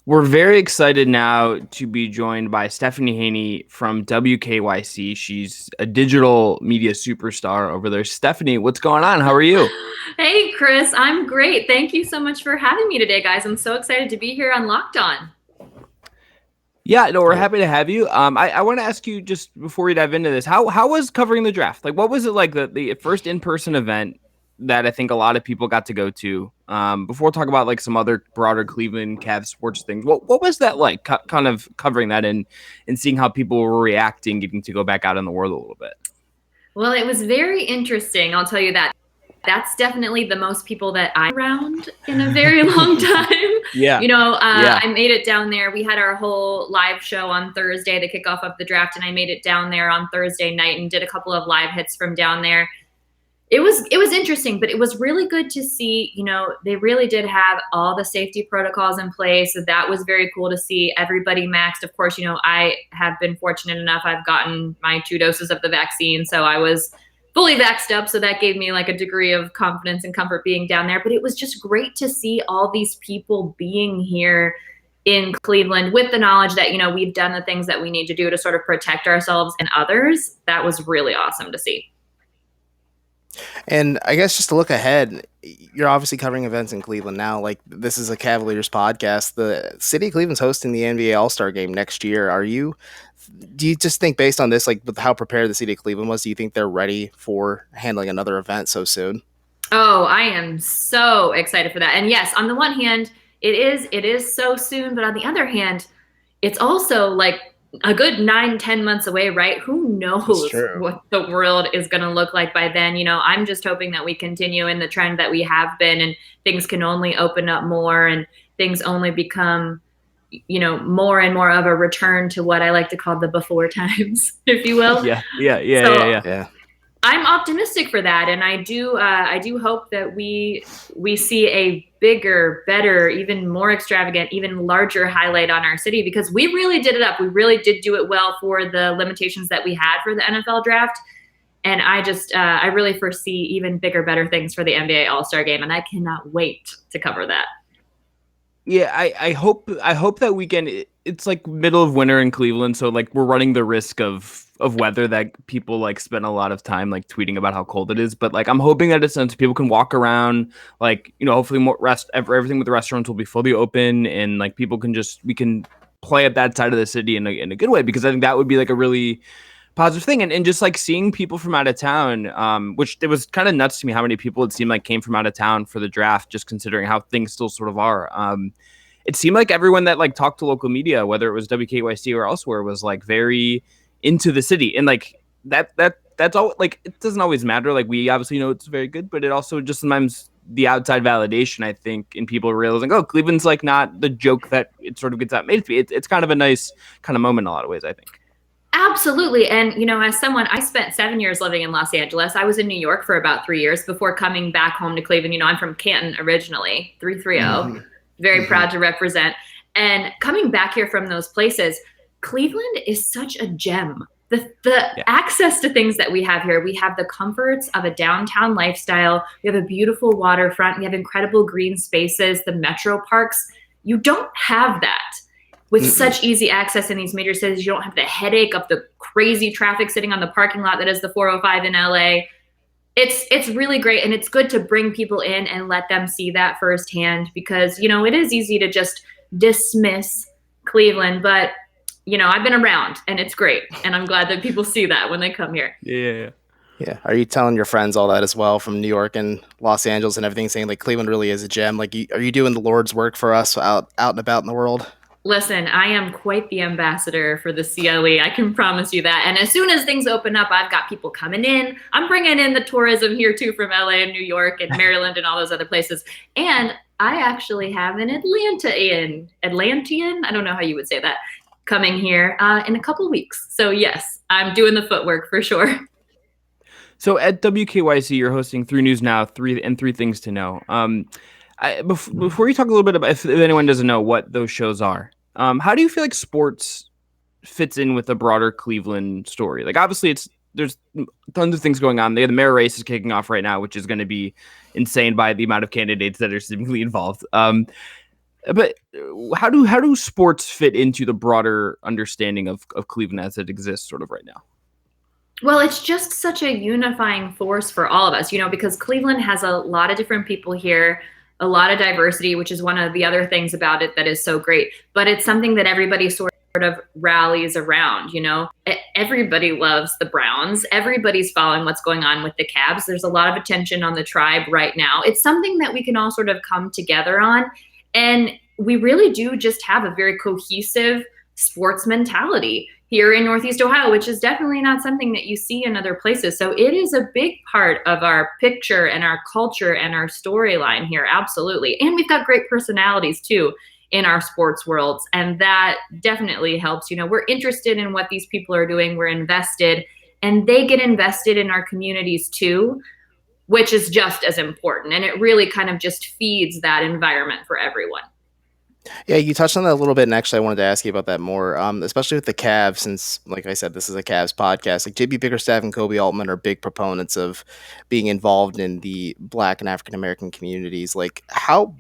We're very excited now to be joined by Stephanie Haney from WKYC. She's a digital media superstar over there. Stephanie, what's going on? How are you? Hey, Chris, I'm great. Thank you so much for having me today, guys. I'm so excited to be here on Locked On. Yeah, no, we're Yeah. happy to have you. I want to ask you just before we dive into this, how was covering the draft? Like, what was it like the first in-person event that I think a lot of people got to go to? Before we talk about like some other broader Cleveland Cavs sports things, what was that like? Kind of covering that and seeing how people were reacting, getting to go back out in the world a little bit. Well, it was very interesting. I'll tell you that. That's definitely the most people that I'm around in a very long time. Yeah. I made it down there. We had our whole live show on Thursday, the kickoff of the draft, and I made it down there on Thursday night and did a couple of live hits from down there. It was interesting, but it was really good to see, they really did have all the safety protocols in place. So that was very cool to see everybody maxed. Of course, I have been fortunate enough. I've gotten my 2 doses of the vaccine. So I was fully vaxxed up. So that gave me like a degree of confidence and comfort being down there. But it was just great to see all these people being here in Cleveland with the knowledge that, we've done the things that we need to do to sort of protect ourselves and others. That was really awesome to see. And I guess just to look ahead, you're obviously covering events in Cleveland now. Like, this is a Cavaliers podcast. The city of Cleveland's hosting the NBA AllStar Game next year. Do you just think, based on this, like with how prepared the city of Cleveland was, do you think they're ready for handling another event so soon? Oh, I am so excited for that. And yes, on the one hand, it is so soon, but on the other hand, it's also like a good 9-10 months away, right? Who knows what the world is going to look like by then? I'm just hoping that we continue in the trend that we have been, and things can only open up more, and things only become, more and more of a return to what I like to call the before times, if you will. Yeah. I'm optimistic for that, and I do hope that we see a bigger, better, even more extravagant, even larger highlight on our city, because we really did it up. We really did do it well for the limitations that we had for the NFL draft, and I really foresee even bigger, better things for the NBA All-Star Game, and I cannot wait to cover that. Yeah, I hope that weekend. It's like middle of winter in Cleveland, so like we're running the risk of weather that people like spend a lot of time like tweeting about how cold it is. But like I'm hoping that it's since people can walk around, like hopefully more everything with the restaurants will be fully open, and like people can we can play at that side of the city in a good way, because I think that would be like a really positive thing. And just like seeing people from out of town, which it was kind of nuts to me how many people it seemed like came from out of town for the draft, just considering how things still sort of are. It seemed like everyone that like talked to local media, whether it was WKYC or elsewhere, was like very into the city. And like that's all. Like, it doesn't always matter. Like, we obviously know it's very good, but it also just sometimes the outside validation, I think, in people realizing, oh, Cleveland's like not the joke that it sort of gets out made to be. It's kind of a nice kind of moment in a lot of ways, I think. Absolutely. And, as someone, I spent 7 years living in Los Angeles. I was in New York for about 3 years before coming back home to Cleveland. I'm from Canton originally, 330. Mm-hmm. Very proud to represent. And coming back here from those places, Cleveland is such a gem. The access to things that we have here, we have the comforts of a downtown lifestyle. We have a beautiful waterfront. We have incredible green spaces, the metro parks. You don't have that with such easy access in these major cities. You don't have the headache of the crazy traffic sitting on the parking lot that is the 405 in LA. It's really great, and it's good to bring people in and let them see that firsthand, because it is easy to just dismiss Cleveland, but I've been around, and it's great, and I'm glad that people see that when they come here. Yeah. Are you telling your friends all that as well from New York and Los Angeles and everything, saying like Cleveland really is a gem? Like, are you doing the Lord's work for us out and about in the world? Listen, I am quite the ambassador for the CLE. I can promise you that. And as soon as things open up, I've got people coming in. I'm bringing in the tourism here too from LA and New York and Maryland and all those other places. And I actually have an Atlantean, I don't know how you would say that, coming here in a couple of weeks. So yes, I'm doing the footwork for sure. So at WKYC, you're hosting 3 News Now, 3 Things to Know. Before you talk a little bit about, if anyone doesn't know what those shows are, how do you feel like sports fits in with the broader Cleveland story? Like, obviously, there's tons of things going on. The mayor race is kicking off right now, which is going to be insane by the amount of candidates that are seemingly involved. But how do sports fit into the broader understanding of Cleveland as it exists sort of right now? Well, it's just such a unifying force for all of us, because Cleveland has a lot of different people here, a lot of diversity, which is one of the other things about it that is so great. But it's something that everybody sort of rallies around. Everybody loves the Browns. Everybody's following what's going on with the Cavs. There's a lot of attention on the Tribe right now. It's something that we can all sort of come together on. And we really do just have a very cohesive sports mentality here in Northeast Ohio, which is definitely not something that you see in other places. So it is a big part of our picture and our culture and our storyline here. Absolutely. And we've got great personalities too in our sports worlds. And that definitely helps. We're interested in what these people are doing. We're invested, and they get invested in our communities too, which is just as important. And it really kind of just feeds that environment for everyone. Yeah, you touched on that a little bit, and actually, I wanted to ask you about that more, especially with the Cavs, since, like I said, this is a Cavs podcast. Like JB Bickerstaff and Kobe Altman are big proponents of being involved in the Black and African American communities. Like, how,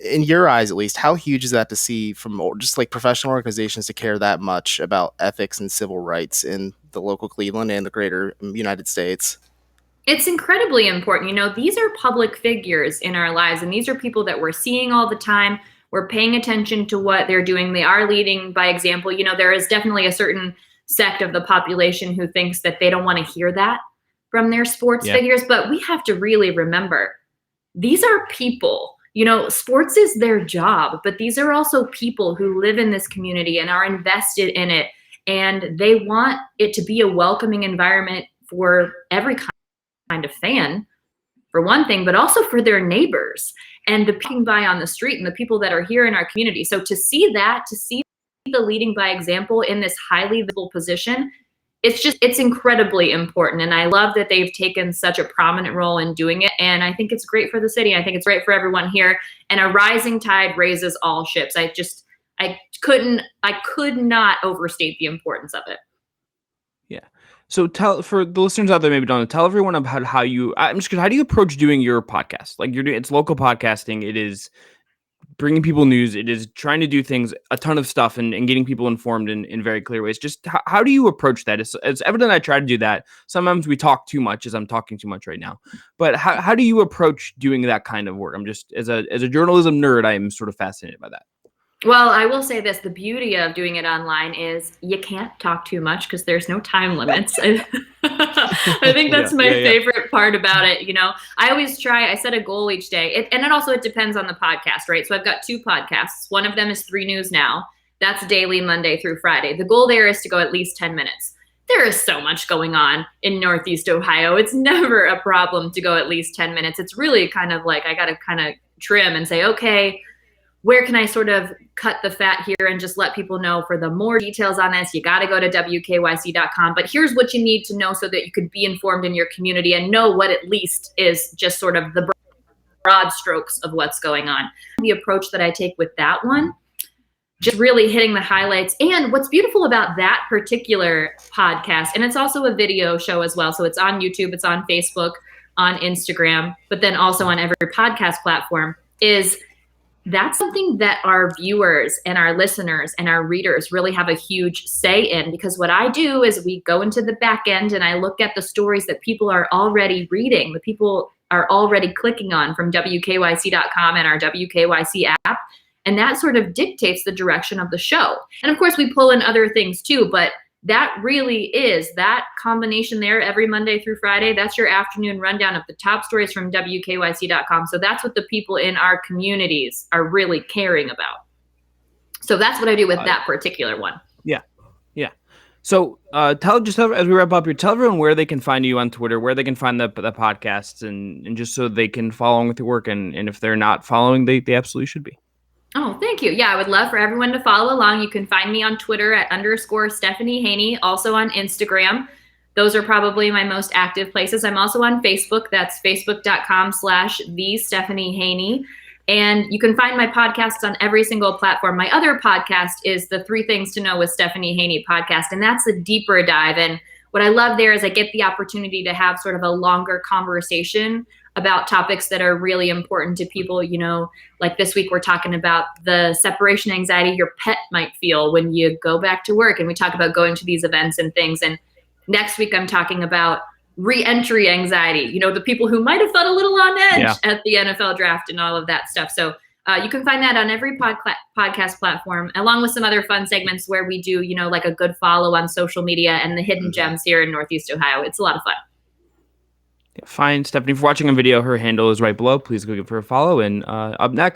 in your eyes at least, how huge is that to see from just like professional organizations to care that much about ethics and civil rights in the local Cleveland and the greater United States? It's incredibly important. These are public figures in our lives, and these are people that we're seeing all the time. We're paying attention to what they're doing. They are leading by example. There is definitely a certain sect of the population who thinks that they don't want to hear that from their sports figures, but we have to really remember these are people. Sports is their job, but these are also people who live in this community and are invested in it, and they want it to be a welcoming environment for every kind of fan, for one thing, but also for their neighbors and the people by on the street and the people that are here in our community. So to see the leading by example in this highly visible position, it's incredibly important. And I love that they've taken such a prominent role in doing it. And I think it's great for the city. I think it's great for everyone here. And a rising tide raises all ships. I could not overstate the importance of it. Yeah. So for the listeners out there, maybe don't know, tell everyone about how do you approach doing your podcast? Like it's local podcasting. It is bringing people news. It is trying to do things, a ton of stuff and getting people informed in very clear ways. Just how do you approach that? It's evident I try to do that. Sometimes we talk too much, as I'm talking too much right now, but how do you approach doing that kind of work? I'm just, as a journalism nerd, I am sort of fascinated by that. Well, I will say this. The beauty of doing it online is you can't talk too much because there's no time limits. I think that's my favorite part about it. I always I set a goal each day. It depends on the podcast, right? So I've got 2 podcasts. One of them is 3 News Now. That's daily, Monday through Friday. The goal there is to go at least 10 minutes. There is so much going on in Northeast Ohio. It's never a problem to go at least 10 minutes. It's really kind of like I got to kind of trim and say, okay, where can I sort of cut the fat here and just let people know for the more details on this, you got to go to WKYC.com. But here's what you need to know so that you could be informed in your community and know what at least is just sort of the broad strokes of what's going on. The approach that I take with that one, just really hitting the highlights. And what's beautiful about that particular podcast, and it's also a video show as well. So it's on YouTube, it's on Facebook, on Instagram, but then also on every podcast platform, is that's something that our viewers and our listeners and our readers really have a huge say in, because what I do is we go into the back end and I look at the stories that people are already reading, the people are already clicking on from WKYC.com and our WKYC app. And that sort of dictates the direction of the show. And of course, we pull in other things too, but that really is that combination there every Monday through Friday. That's your afternoon rundown of the top stories from WKYC.com. So that's what the people in our communities are really caring about. So that's what I do with that particular one. Yeah. Yeah. So just as we wrap up here, tell everyone where they can find you on Twitter, where they can find the podcasts, and just so they can follow along with your work. And if they're not following, they absolutely should be. Oh, thank you. Yeah, I would love for everyone to follow along. You can find me on Twitter at _Stephanie Haney, also on Instagram. Those are probably my most active places. I'm also on Facebook. That's facebook.com/TheStephanieHaney. And you can find my podcasts on every single platform. My other podcast is the 3 Things to Know with Stephanie Haney podcast, and that's a deeper dive. And what I love there is I get the opportunity to have sort of a longer conversation about topics that are really important to people. You know, like this week we're talking about the separation anxiety your pet might feel when you go back to work, and we talk about going to these events and things. And next week I'm talking about re-entry anxiety, you know, the people who might have felt a little on edge at the NFL draft and all of that stuff. So you can find that on every podcast platform, along with some other fun segments where we do, you know, like a good follow on social media and the hidden gems here in Northeast Ohio. It's a lot of fun. Find Stephanie for watching on video. Her handle is right below. Please go give her a follow. And up next,